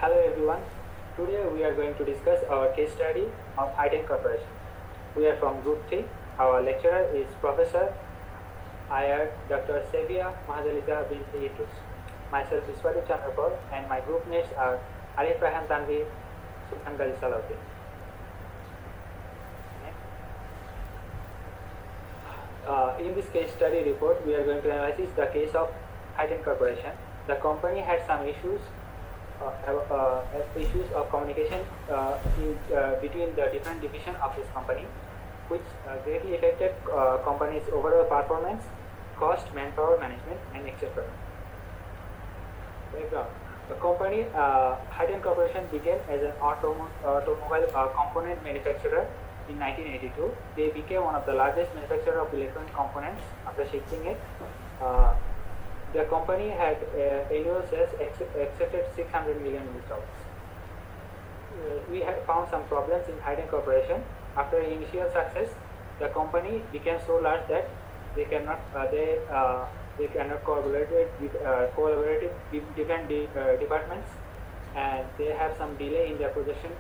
Hello everyone. Today we are going to discuss our case study of Hiten Corporation. We are from Group 3. Our lecturer is Professor IR Dr. Sevia Mahadalika bin Idris. Myself is Swadip Chandrapur and my group mates are Arif Rahan Tanvi, Sultan Ghali Salahuddin. In this case study report, we are going to analyze the case of Hiten Corporation. The company had some issues issues of communication between the different divisions of this company, which greatly affected company's overall performance, cost, manpower management, and etc. Background: the company Hiten Corporation began as an automobile component manufacturer in 1982. They became one of the largest manufacturers of electronic components after shifting it. The company had annual sales exceeded $600 million. We had found some problems in Hiten Corporation. After initial success, the company became so large that they cannot collaborate with different departments, and they have some delay in their projection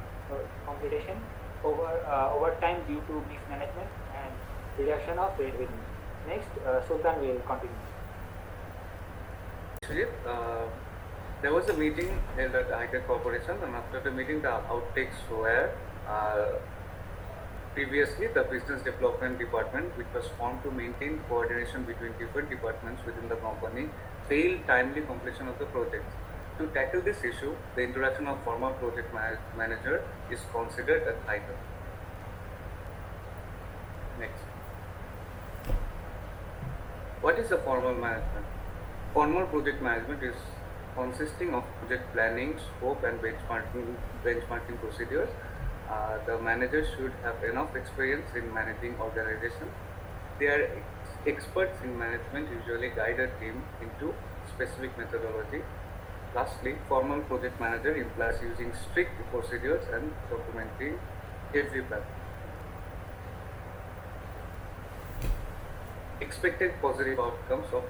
completion over time due to mismanagement and reduction of revenue. Next, Sultan will continue. Actually, there was a meeting held at Hiten Corporation, and after the meeting, the outtakes were previously the business development department, which was formed to maintain coordination between different departments within the company, failed timely completion of the project. To tackle this issue, the introduction of formal project manager is considered at Hiten. Next. What is the formal management? Formal project management is consisting of project planning, scope, and benchmarking procedures. The manager should have enough experience in managing organization. They are experts in management, usually guide a team into specific methodology. Lastly, formal project manager implies using strict procedures and documenting every plan. Expected positive outcomes of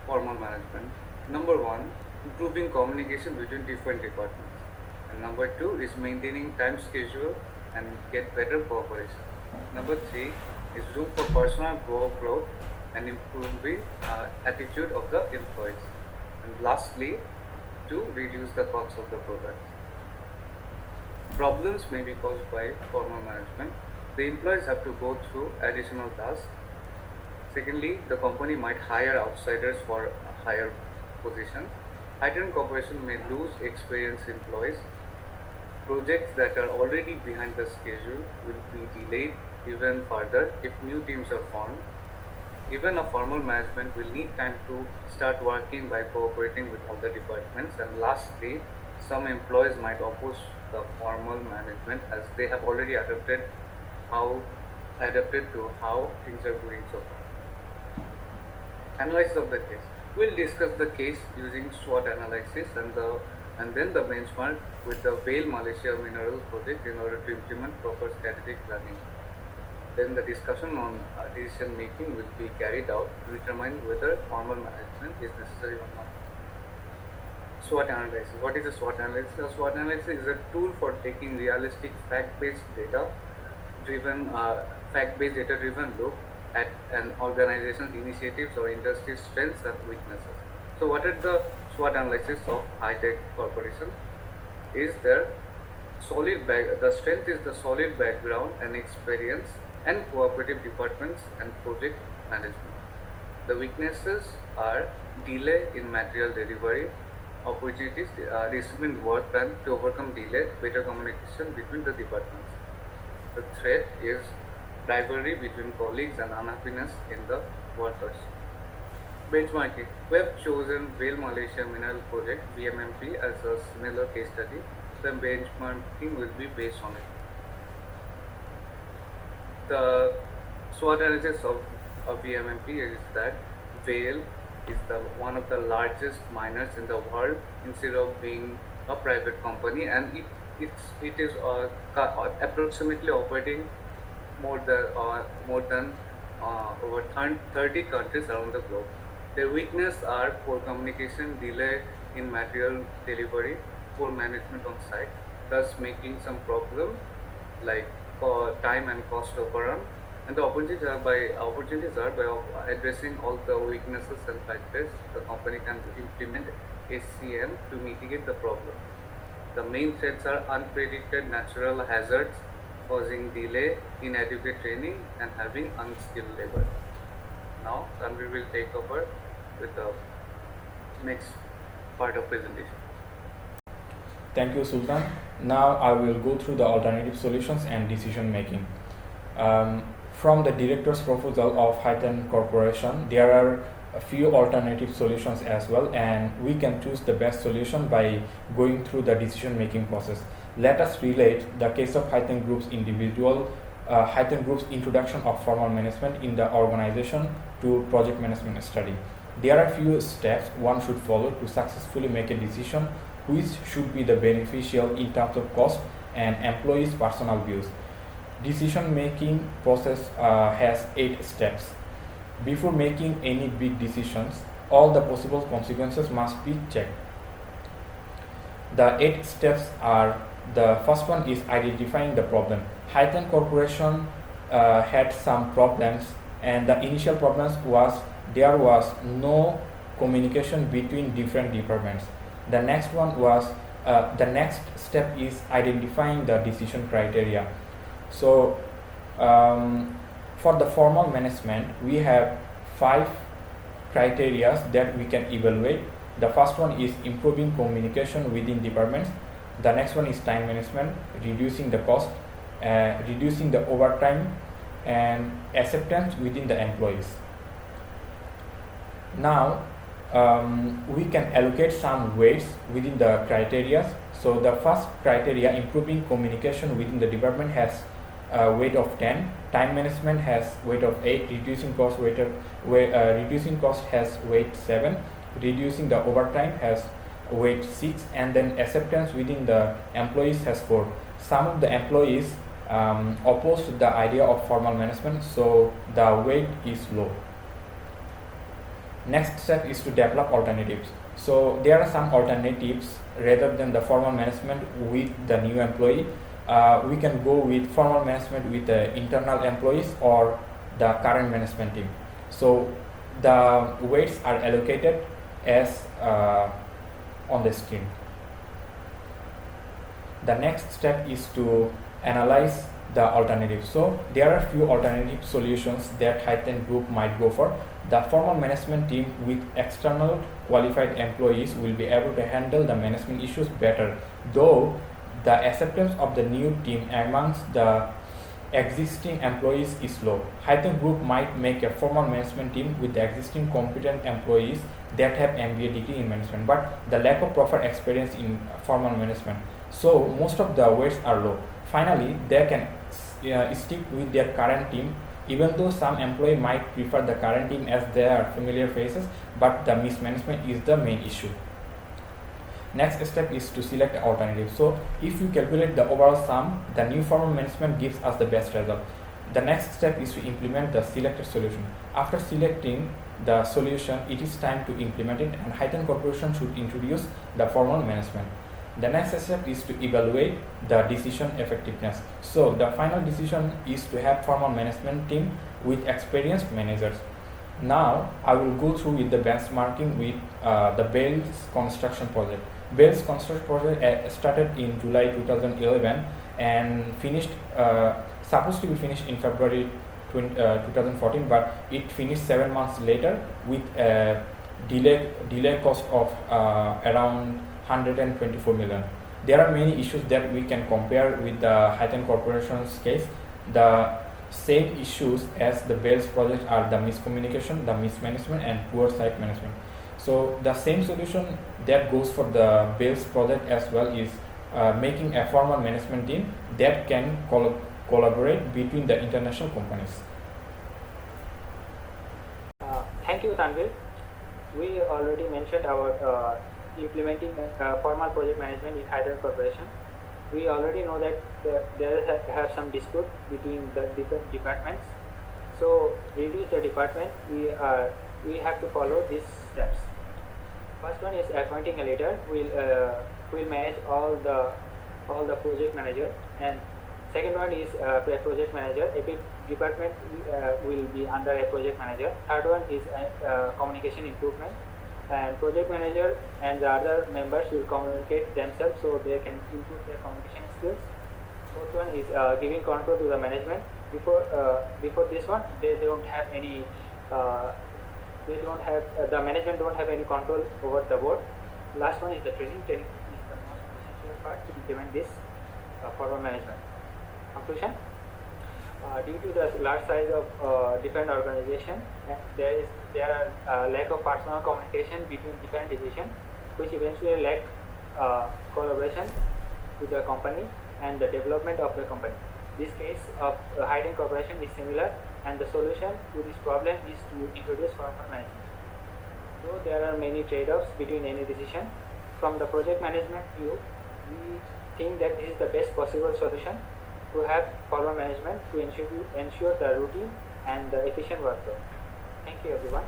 formal management. Number 1, improving communication between different departments. And number 2 is maintaining time schedule and get better cooperation. Number 3 is room for personal growth and improving attitude of the employees. And lastly, to reduce the cost of the product. Problems may be caused by formal management. The employees have to go through additional tasks. Secondly, the company might hire outsiders for higher positions. Hiten Corporation may lose experienced employees. Projects that are already behind the schedule will be delayed even further if new teams are formed. Even a formal management will need time to start working by cooperating with other departments. And lastly, some employees might oppose the formal management as they have already adapted to how things are going so far. Analysis of the case. We'll discuss the case using SWOT analysis and then the benchmark with the Vale Malaysia Minerals project in order to implement proper strategic planning. Then the discussion on decision making will be carried out to determine whether formal management is necessary or not. SWOT analysis. What is a SWOT analysis? A SWOT analysis is a tool for taking realistic fact-based data-driven look at an organization's initiatives or industry strengths and weaknesses. So what are the SWOT analysis of Hiten Corporation? Is their the strength is the solid background and experience and cooperative departments and project management. The weaknesses are delay in material delivery, opportunities, disciplined work plan to overcome delay, better communication between the departments. The threat is rivalry between colleagues and unhappiness in the workers. Benchmarking. We have chosen Vale Malaysia Mineral Project VMMP as a similar case study. The benchmarking will be based on it. The SWOT analysis of VMMP is that Vale is one of the largest miners in the world instead of being a private company, and it is approximately operating more than over 30 countries around the globe. Their weakness are poor communication, delay in material delivery, poor management on site, thus making some problem like time and cost overrun. And the opportunities are by addressing all the weaknesses and factors, the company can implement SCM to mitigate the problem. The main threats are unpredicted natural hazards causing delay, inadequate training, and having unskilled labor. Now, Tanvir will take over with the next part of presentation. Thank you, Sultan. Now I will go through the alternative solutions and decision making. From the director's proposal of Highton Corporation, there are a few alternative solutions as well, and we can choose the best solution by going through the decision making process. Let us relate the case of Highton Group's Highton Group's introduction of formal management in the organization to project management study. There are few steps one should follow to successfully make a decision which should be the beneficial in terms of cost and employees' personal views. Decision making process has 8 steps. Before making any big decisions, all the possible consequences must be checked. The 8 steps are: the first one is identifying the problem. Highton Corporation had some problems, and the initial problems was there was no communication between different departments. The next one was the next step is identifying the decision criteria. So for the formal management, we have 5 criteria that we can evaluate. The first one is improving communication within departments. The next one is time management, reducing the cost, reducing the overtime, and acceptance within the employees. Now we can allocate some weights within the criteria. So the first criteria, improving communication within the department, has a weight of 10. Time management has weight of 8. Reducing cost has weight 7. Reducing the overtime has weight 6, and then acceptance within the employees has 4. Some of the employees oppose the idea of formal management, so the weight is low. Next step is to develop alternatives. So there are some alternatives rather than the formal management with the new employee. We can go with formal management with the internal employees or the current management team. So the weights are allocated as on the screen. The next step is to analyze the alternatives. So there are few alternative solutions that Highton Group might go for. The formal management team with external qualified employees will be able to handle the management issues better, though the acceptance of the new team amongst the existing employees is low. Highton Group might make a formal management team with the existing competent employees that have MBA degree in management, but the lack of proper experience in formal management. So most of the weights are low. Finally, they can stick with their current team, even though some employee might prefer the current team as they are familiar faces, but the mismanagement is the main issue. Next step is to select alternative. So if you calculate the overall sum, the new formal management gives us the best result. The next step is to implement the selected solution. After selecting the solution, it is time to implement it, and Highton Corporation should introduce the formal management. The next step is to evaluate the decision effectiveness. So the final decision is to have formal management team with experienced managers. Now I will go through with the benchmarking with the Bales construction project. Bales construction project started in July 2011 and finished supposed to be finished in February 2014, but it finished 7 months later with a delay cost of around 124 million. There are many issues that we can compare with the Highton Corporation's case. The same issues as the Bales project are the miscommunication, the mismanagement, and poor site management. So the same solution that goes for the Bales project as well is making a formal management team that can collaborate between the international companies. Thank you, Tanvir. We already mentioned about implementing formal project management in Highton Corporation. We already know that there have some dispute between the different departments. So reduce the department, we have to follow these steps. First one is appointing a leader who will manage all the project manager, and second one is project manager. Every department will be under a project manager. Third one is communication improvement, and project manager and the other members will communicate themselves so they can improve their communication skills. Fourth one is giving control to the management. Before this one, they don't have any. The management don't have any control over the board. Last one is the training. Training is the most essential part to implement this forward management. Conclusion. Due to the large size of different organization, there are lack of personal communication between different divisions, which eventually lack collaboration with the company and the development of the company. This case of Hayden Corporation is similar, and the solution to this problem is to introduce formal management. Though there are many trade-offs between any decision, from the project management view, we think that this is the best possible solution to have formal management to ensure the routine and the efficient workflow. Thank you, everyone.